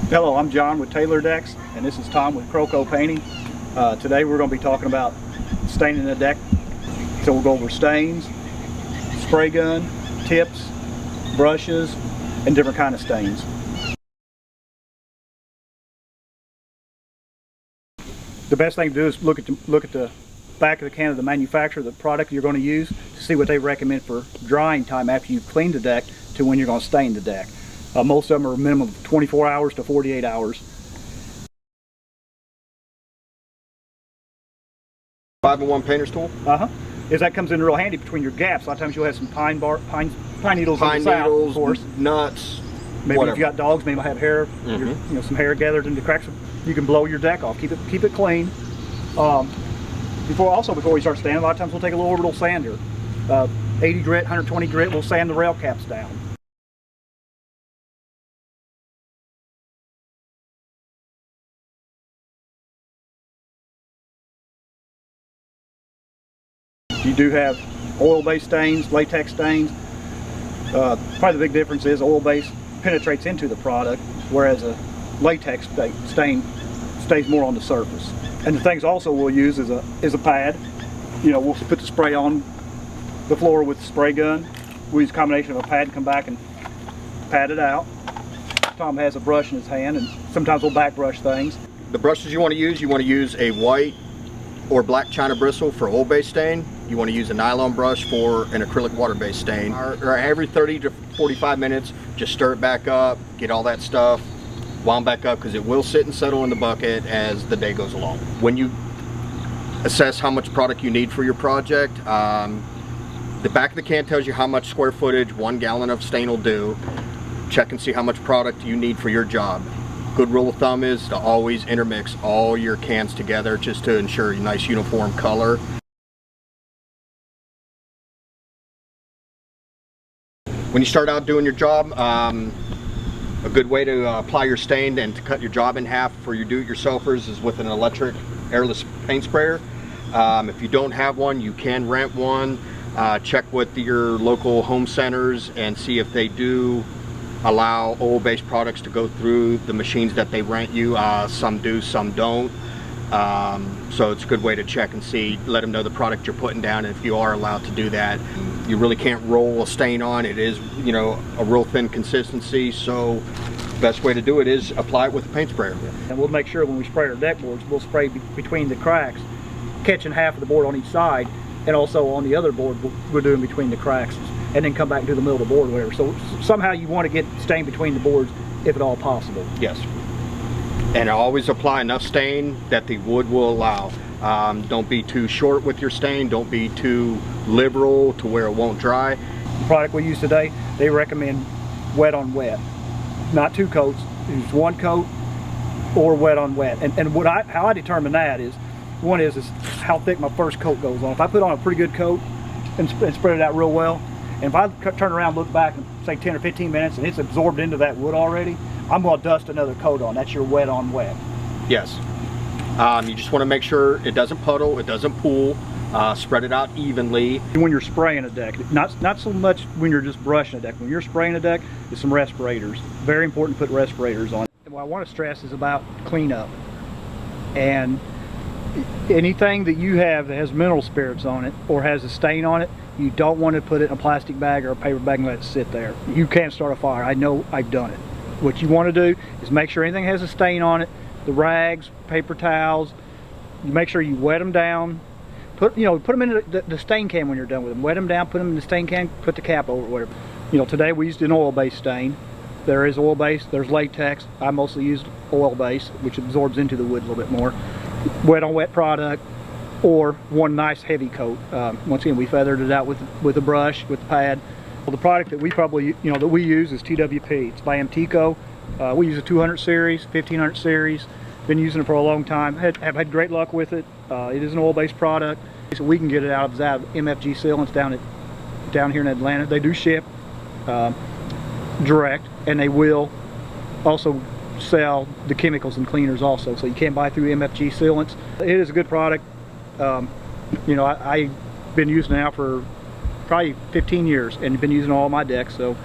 Hello, I'm John with Tailor Decks, and this is Tom with Croco Painting. Today we're going to be talking about staining the deck. So we'll go over stains, spray gun, tips, brushes, and different kind of stains. The best thing to do is look at the back of the can of the manufacturer, the product you're going to use, to see what they recommend for drying time after you've cleaned the deck to when you're going to stain the deck. Most of them are a minimum of 24 hours to 48 hours. 5-in-1 painter's tool? Is that comes in real handy between your gaps. A lot of times you'll have some pine needles Pine in the south, needles, of course. nuts, Maybe whatever. if you got dogs, maybe have hair, some hair gathered in the cracks. You can blow your deck off. Keep it clean. Before we start sanding, a lot of times we'll take a little orbital sander, 80 grit, 120 grit. We'll sand the rail caps down. You do have oil-based stains, latex stains. Probably the big difference is oil-based penetrates into the product, whereas a latex stain stays more on the surface. And the things also we'll use is a pad. We'll put the spray on the floor with the spray gun. We use a combination of a pad and come back and pat it out. Tom has a brush in his hand, and sometimes we'll back brush things. The brushes you want to use a white or black china bristle for oil-based stain. You want to use a nylon brush for an acrylic water-based stain. Or every 30 to 45 minutes, just stir it back up, get all that stuff wound back up, because it will sit and settle in the bucket as the day goes along. When you assess how much product you need for your project, the back of the can tells you how much square footage 1 gallon of stain will do. Check and see how much product you need for your job. Good rule of thumb is to always intermix all your cans together, just to ensure a nice uniform color. When you start out doing your job, a good way to apply your stain and to cut your job in half for your do-it-yourselfers is with an electric airless paint sprayer. If you don't have one, you can rent one. Check with your local home centers and see if they do allow oil-based products to go through the machines that they rent you. Some do, some don't. So it's a good way to check and see, let them know the product you're putting down, and if you are allowed to do that. You really can't roll a stain on. It is, a real thin consistency, so the best way to do it is apply it with a paint sprayer. And we'll make sure when we spray our deck boards, we'll spray between the cracks, catching half of the board on each side, and also on the other board we're doing between the cracks, and then come back and do the middle of the board, whatever. So somehow you want to get stain between the boards if at all possible. Yes. And always apply enough stain that the wood will allow. Don't be too short with your stain. Don't be too liberal to where it won't dry. The product we use today, they recommend wet on wet. Not 2 coats, use 1 coat or wet on wet. And how I determine that is, one is how thick my first coat goes on. If I put on a pretty good coat and spread it out real well, and if I turn around and look back in say 10 or 15 minutes and it's absorbed into that wood already, I'm going to dust another coat on. That's your wet on wet. Yes. You just want to make sure it doesn't puddle, it doesn't pool. Spread it out evenly. When you're spraying a deck, not so much when you're just brushing a deck. When you're spraying a deck, it's some respirators. Very important to put respirators on. And what I want to stress is about cleanup. And anything that you have that has mineral spirits on it or has a stain on it, you don't want to put it in a plastic bag or a paper bag and let it sit there. You can't start a fire. I know, I've done it. What you want to do is make sure anything has a stain on it, the rags, paper towels, you make sure you wet them down. Put them in the stain can when you're done with them. Wet them down, put them in the stain can, put the cap over it, whatever. Today we used an oil-based stain. There is oil-based, there's latex. I mostly used oil-based, which absorbs into the wood a little bit more. Wet on wet product, or one nice heavy coat. Once again, we feathered it out with a brush, with the pad. Well, the product that we probably, that we use is TWP. It's by MTCO. We use a 200 series, 1500 series. Been using it for a long time. Have had great luck with it. It is an oil-based product. So we can get it out of MFG Sealants down here in Atlanta. They do ship direct, and they will also sell the chemicals and cleaners also. So you can buy through MFG Sealants. It is a good product. I've been using it now for probably 15 years and been using all my decks. So